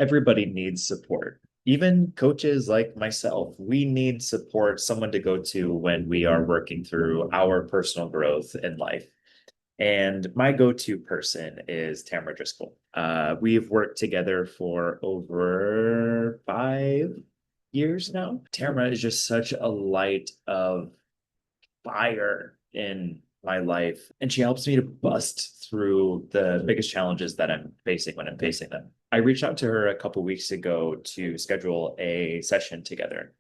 everybody needs support. Even coaches like myself, we need support, someone to go to when we are working through our personal growth in life. And my go-to person is Tamara Driscoll. We've worked together for over 5 years now. Tamara is just such a light of fire in my life, and she helps me to bust through the biggest challenges that I'm facing when I'm facing them. I reached out to her a couple weeks ago to schedule a session together.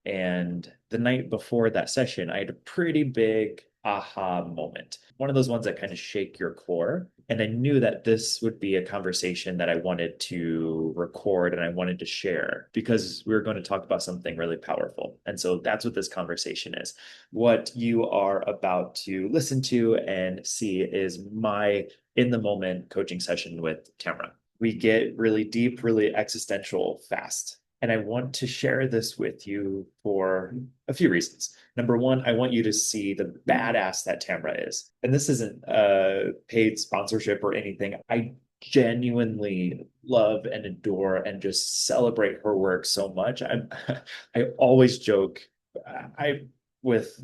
And the night before that session, I had a pretty big aha moment. One of those ones that kind of shake your core. And I knew that this would be a conversation that I wanted to record and I wanted to share because we were going to talk about something really powerful. And so that's what this conversation is. What you are about to listen to and see is my in the moment coaching session with Tamara. We get really deep, really existential fast. And I want to share this with you for a few reasons. Number one, I want you to see the badass that Tamra is. And this isn't a paid sponsorship or anything. I genuinely love and adore and just celebrate her work so much. I always joke, I with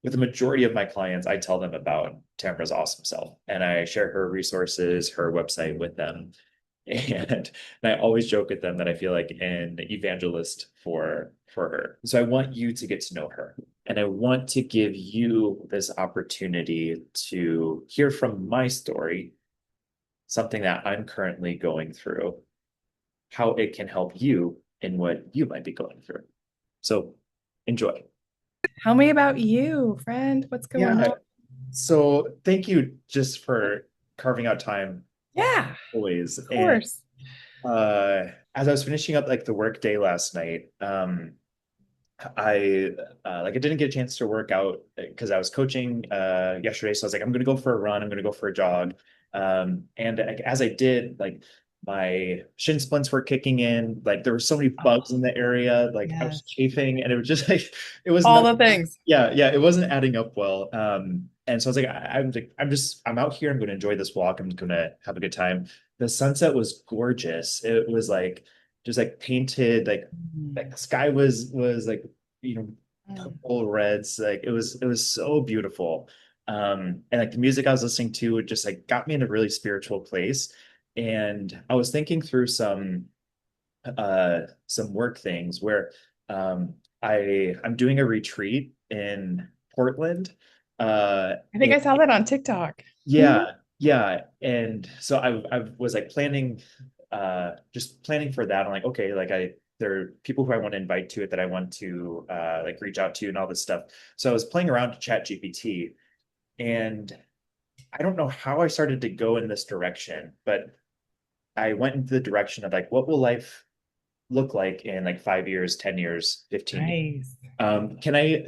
the majority of my clients, I tell them about Tamra's awesome self and I share her resources, her website with them. And I always joke with them that I feel like an evangelist for her. So I want you to get to know her. And I want to give you this opportunity to hear from my story, something that I'm currently going through, how it can help you in what you might be going through. So enjoy. Tell me about you, friend. What's going Yeah. on? So thank you just for carving out time Yeah, always. of And course. as I was finishing up like the work day last night, I like I didn't get a chance to work out because I was coaching yesterday. So I was like, I'm gonna go for a run, I'm gonna go for a jog. And like, as I did, like my shin splints were kicking in, like there were so many bugs in Oh, the area, like I was yes. chafing, and it was just like it was All not the things. yeah, it wasn't adding up well. And so I was like, I'm out here, I'm gonna enjoy this walk, I'm gonna have a good time. The sunset was gorgeous. It was like just like painted, like the sky was like you know Mm. purple reds, like it was so beautiful. And like the music I was listening to just like got me in a really spiritual place. And I was thinking through some work things where um I'm doing a retreat in Portland. I think And I saw that on TikTok. Mhm. yeah, and so I was like planning just planning for that. I'm like, okay, like there are people who I want to invite to it that I want to like reach out to and all this stuff. So I was playing around to Chat GPT, and I don't know how I started to go in this direction, but I went into the direction of like, what will life look like in like 5 years, 10 years, 15 years? Nice. Can I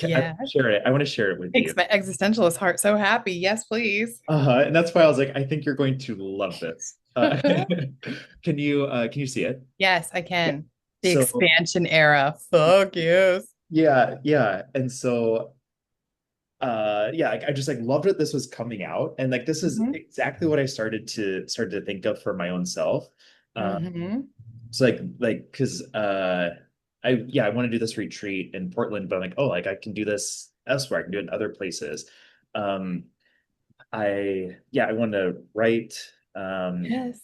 Yeah. share it? I want to share it with you. Makes my existentialist heart so happy. Yes, please. And that's why I was like, I think you're going to love this. Can you see it? Yes, I Yeah. can. The So expansion era. Fuck yes. yeah. And so yeah, I just like loved that this was coming out. And like this is Hmm. exactly what I started to think of for my own self. Uh Hmm. so like because I want to do this retreat in Portland, but I'm like, oh, like I can do this elsewhere, I can do it in other places. Um I want to write Yes,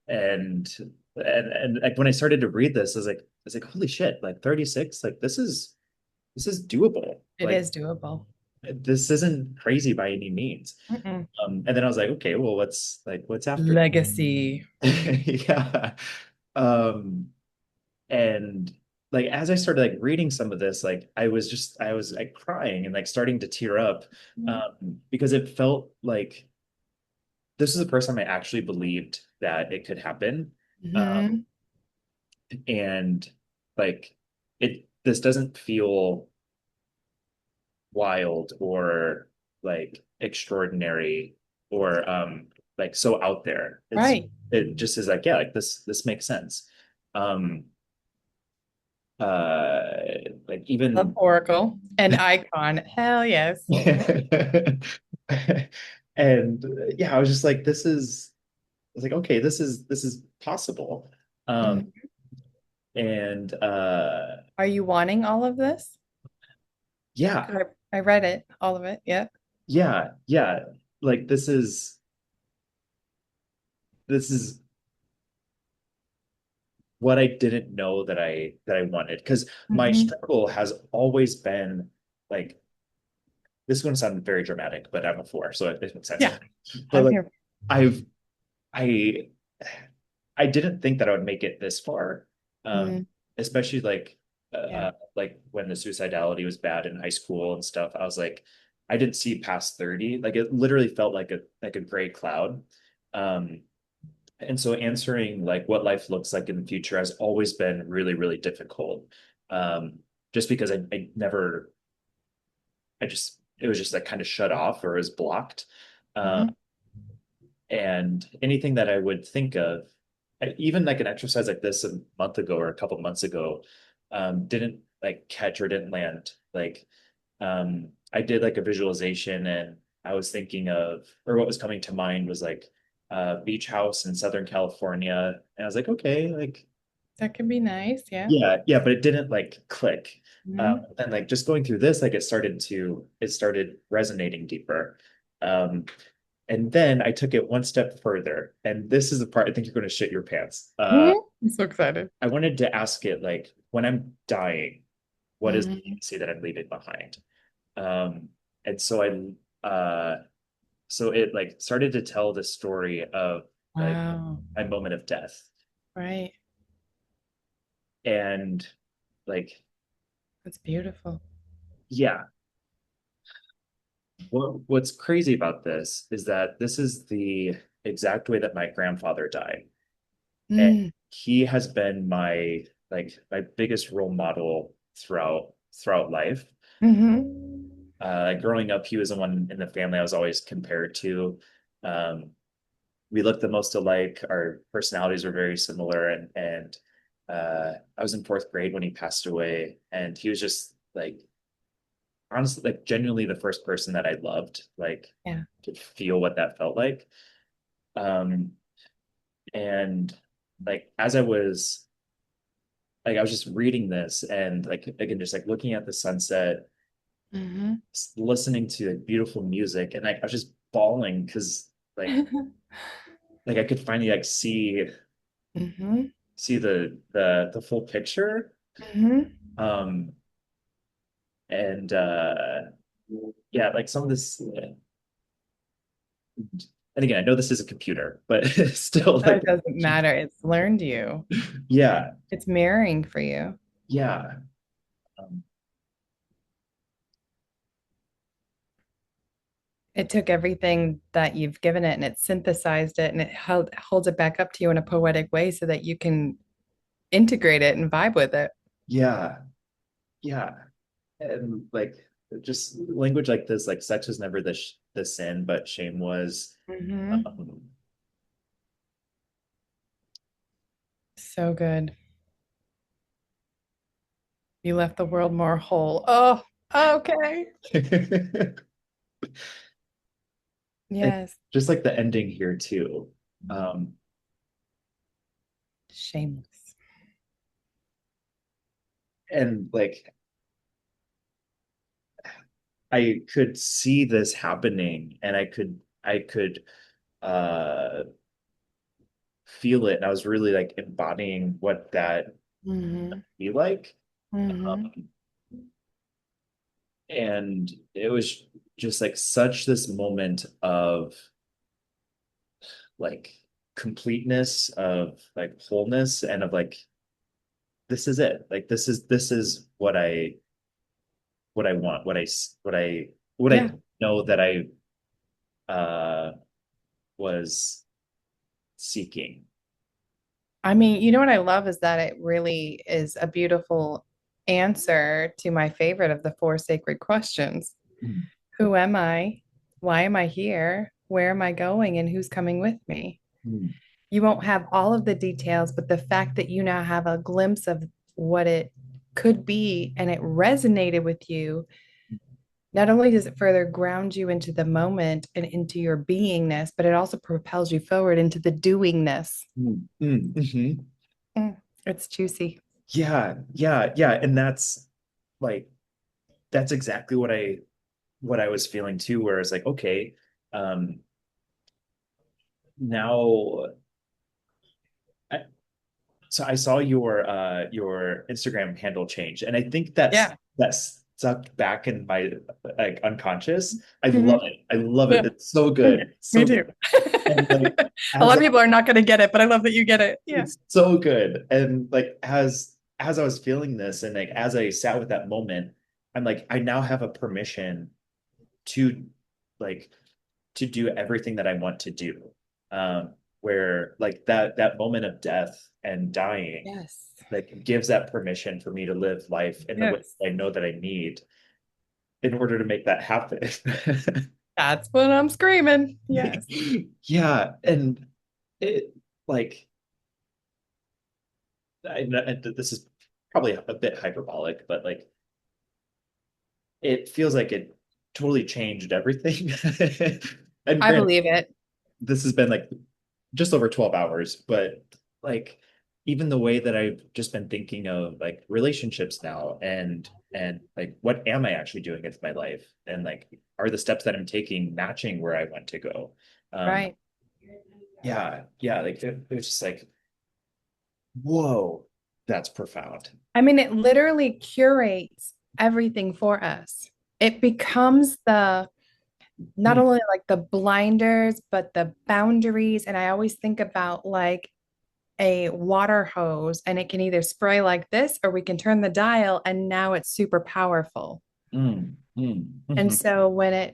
and and like when I started to read this, I was like, holy shit, like 36, like this is doable. it Like is doable. this isn't crazy by any means. Mm-mm. And then I was like, okay, well, what's after? Legacy. Yeah. Um, and like as I started like reading some of this, like I was like crying and like starting to tear up because it felt like this is the first time I actually believed that it could happen. Um, Hmm. and like this doesn't feel wild or like extraordinary or like so out there. Right. It just is like, yeah, like this makes sense. Um uh like Love even Oracle. An icon. Hell yes. and yeah, I was just like, this is was like, okay, this is possible. Um, Mhm. and Are you wanting all of this? yeah, 'Cause I read it, all of it. Yeah. yeah. Like this is what I didn't know that I wanted. Because my Hmm. struggle has always been like this is going to sound very dramatic, but I'm a four, so it makes sense. Yeah, But I'm like here. I've I I didn't think that I would make it this far. Mm, Especially yeah. like when the suicidality was bad in high school and stuff. I was like, I didn't see past 30. Like it literally felt like a gray cloud. Um, and so answering like what life looks like in the future has always been really, really difficult. Just because I never I just it was just like kind of shut off or was blocked. Um, Hmm. and anything that I would think of, even like an exercise like this a month ago or a couple months ago, didn't like catch or didn't land. Like, I did like a visualization and I was thinking of, or what was coming to mind was like a beach house in Southern California. And I was like, okay, like, That could be nice. Yeah. yeah, but it didn't like click. Hmm. And like just going through this, like it started resonating deeper. Um, and then I took it one step further. And this is the part I think you're going to shit your pants. I'm so excited. I wanted to ask it like, when I'm dying, what is the Hmm. legacy that I'm leaving behind? Um, and so it like started to tell the story of like Wow. my moment of death. Right. And like, That's beautiful. yeah, what's crazy about this is that this is the exact way that my grandfather died. And Mm. he has been my biggest role model throughout life. Hmm. Growing up, he was the one in the family I was always compared to. Um, we looked the most alike. Our personalities were very similar, and I was in fourth grade when he passed away, and he was just like honestly, like genuinely the first person that I loved, like Yeah. to feel what that felt like. Um, and like as I was just reading this and like again just like looking at the sunset, Hmm. listening to like beautiful music, and like I was just bawling because like I could finally like Hmm. see the full picture. Hmm. Um and yeah, like some of this, and again, I know this is a computer, but still like It doesn't matter. It's learned you. yeah, It's mirroring for you. yeah. Um, It took everything that you've given it and it synthesized it and it holds it back up to you in a poetic way so that you can integrate it and vibe with it. yeah, yeah. And like just language like this, like sex was never the sin, but shame was. Hmm. Um, So good. You left the world more whole. Oh, okay. and Yes. just like the ending here too. Um, Shameless. and like I could see this happening and I could uh feel it and I was really like embodying what that Hmm. be like. Hmm. Um, and it was just like such this moment of like completeness, of like wholeness, and of like this is it. Like this is what I want, what I Yeah. know that I uh was seeking. I mean, you know what I love is that it really is a beautiful answer to my favorite of the four sacred questions. Mm. Who am I? Why am I here? Where am I going? And who's coming with me? Mm. You won't have all of the details, but the fact that you now have a glimpse of what it could be and it resonated with you Not only does it further ground you into the moment and into your beingness, but it also propels you forward into the doingness. Mhm. Mm, it's juicy. Yeah, yeah, yeah. And like that's exactly what I was feeling too, where it's like, okay, um, now I, so I saw your Instagram handle change, and I think Yeah. that's stuck back in my like unconscious. I love Mhm. it. I love it. Yeah. It's so Me, good. It's me so too. good. And like A lot as of people are not going to get it, but I love that you get it. Yeah. it's so good. And like as I was feeling this and like as I sat with that moment, I'm like, I now have a permission to like to do everything that I want to do. Where like that moment of death and dying Yes. like gives that permission for me to live life in the way Yes. I know that I need in order to make that happen. That's what I'm screaming. Yes. Yeah, and it like this is probably a bit hyperbolic, but like it feels like it totally changed everything. And I granted, believe it. this has been like just over 12 hours, but like even the way that I've just been thinking of like relationships now and like what am I actually doing with my life? And like are the steps that I'm taking matching where I want to go? Um Right. yeah, yeah, like it was just like, whoa, that's profound. I mean, it literally curates everything for us. It becomes the not Mm, only like the blinders, but the boundaries. And I always think about like a water hose, and it can either spray like this or we can turn the dial, and now it's super powerful. And mhm, so when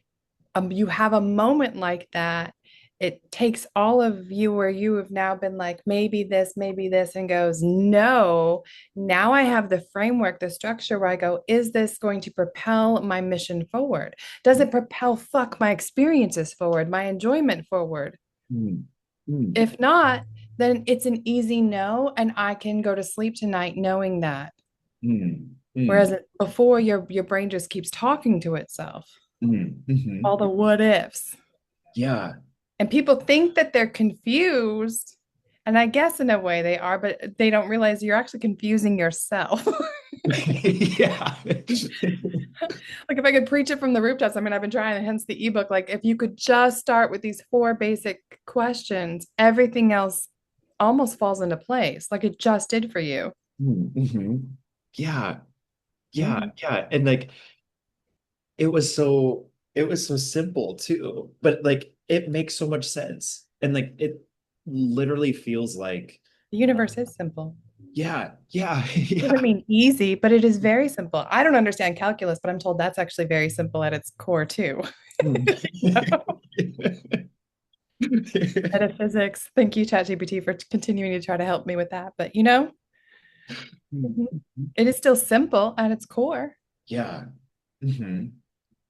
you have a moment like that, it takes all of you where you have now been like, maybe this, and goes, no, now I have the framework, the structure where I go, is this going to propel my mission forward? Does it propel fuck my experiences forward, my enjoyment forward? mm, mm, If not, then it's an easy no, and I can go to sleep tonight knowing that. mm, Whereas mm, before, your brain just keeps talking to itself, mhm. all the what ifs. Yeah. And people think that they're confused. And I guess in a way they are, but they don't realize you're actually confusing yourself. Yeah. Like if I could preach it from the rooftops, I mean, I've been trying, hence the ebook. Like if you could just start with these four basic questions, everything else almost falls into place, like it just did for you. Mhm. Yeah. Yeah. Mhm. Yeah. And like it was so simple too. But like it makes so much sense. And like it literally feels like The universe is simple. yeah, yeah, Doesn't yeah. mean easy, but it is very simple. I don't understand calculus, but I'm told that's actually very simple at its core too. Mm. Metaphysics. Thank you, ChatGPT, for continuing to try to help me with that. But you know, mhm, it is still simple at its core. Yeah. Hmm.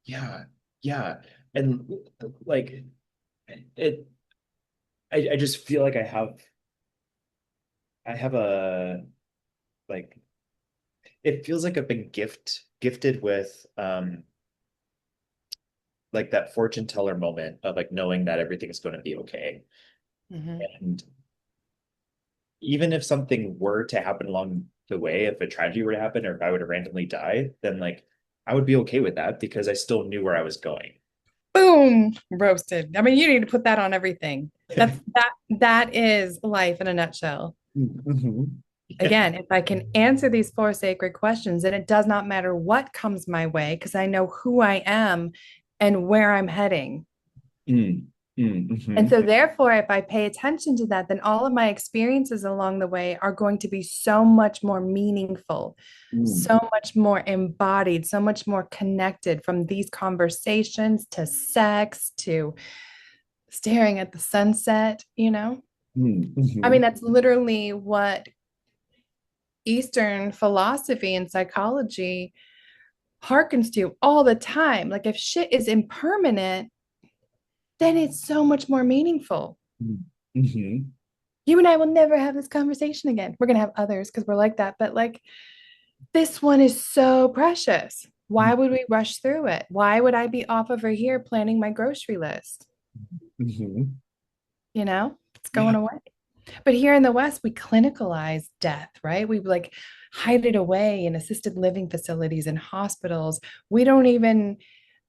Yeah. Yeah. And like it I just feel like I have a like it feels like I've been gifted with like that fortune teller moment of like knowing that everything is going to be okay. Mhm. And even if something were to happen along the way, if a tragedy were to happen or if I were to randomly die, then like I would be okay with that because I still knew where I was going. Boom, roasted. I mean, you need to put that on everything. That is life in a nutshell. Mhm. Yeah. Again, if I can answer these four sacred questions, then it does not matter what comes my way because I know who I am and where I'm heading. Mm, And mhm, so, therefore, if I pay attention to that, then all of my experiences along the way are going to be so much more meaningful, mm, so much more embodied, so much more connected, from these conversations to sex to staring at the sunset, you know? I mean, mhm, that's literally what Eastern philosophy and psychology harkens to all the time. Like, if shit is impermanent, then it's so much more meaningful. mhm, mhm. You and I will never have this conversation again. We're going to have others because we're like that. But like, this one is so precious. Why would we rush through it? Why would I be off over here planning my grocery list? Mhm. You know, it's Yeah. going away. But here in the West, we clinicalize death, right? We like hide it away in assisted living facilities and hospitals. We don't even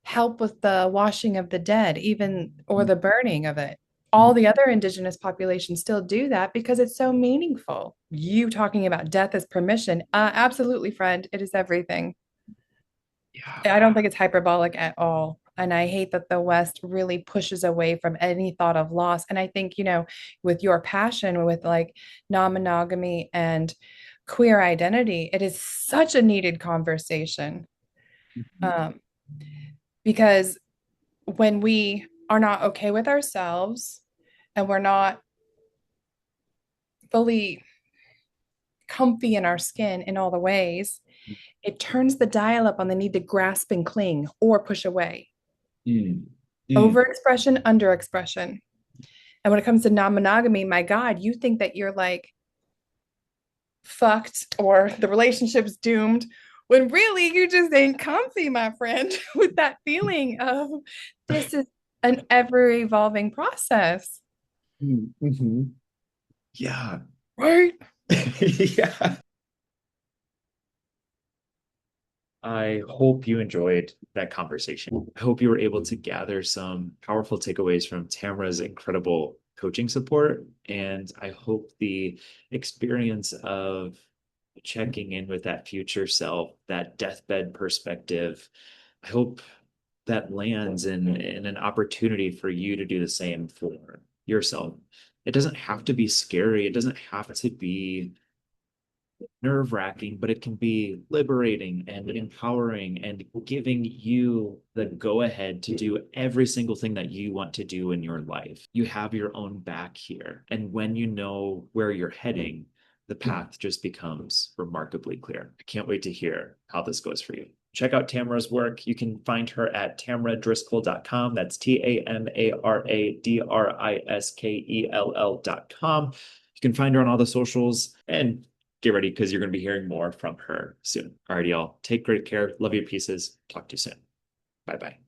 help with the washing of the dead, even or the burning of it. All the other indigenous populations still do that because it's so meaningful. You talking about death as permission, absolutely, friend. It is everything. Yeah. I don't think it's hyperbolic at all. And I hate that the West really pushes away from any thought of loss. And I think, with your passion with like non-monogamy and queer identity, it is such a needed conversation. Mhm. Um, because when we are not okay with ourselves and we're not fully comfy in our skin in all the ways, it turns the dial up on the need to grasp and cling or push away. Mm. Mm. Overexpression, underexpression. And when it comes to non-monogamy, my God, you think that you're like fucked or the relationship's doomed when really you just ain't comfy, my friend, with that feeling of this is an ever evolving process. Mm. Mhm. Yeah. Right? Yeah. I hope you enjoyed that conversation. I hope you were able to gather some powerful takeaways from Tamara's incredible coaching support. And I hope the experience of checking in with that future self, that deathbed perspective, I hope that lands in an opportunity for you to do the same for yourself. It doesn't have to be scary. It doesn't have to be nerve-wracking, but it can be liberating and empowering and giving you the go-ahead to do every single thing that you want to do in your life. You have your own back here. And when you know where you're heading, the path just becomes remarkably clear. I can't wait to hear how this goes for you. Check out Tamara's work. You can find her at tamaradriscoll.com. That's TAMARADRISKELL.com. You can find her on all the socials and get ready because you're going to be hearing more from her soon. All right, y'all. Take great care. Love your pieces. Talk to you soon. Bye bye.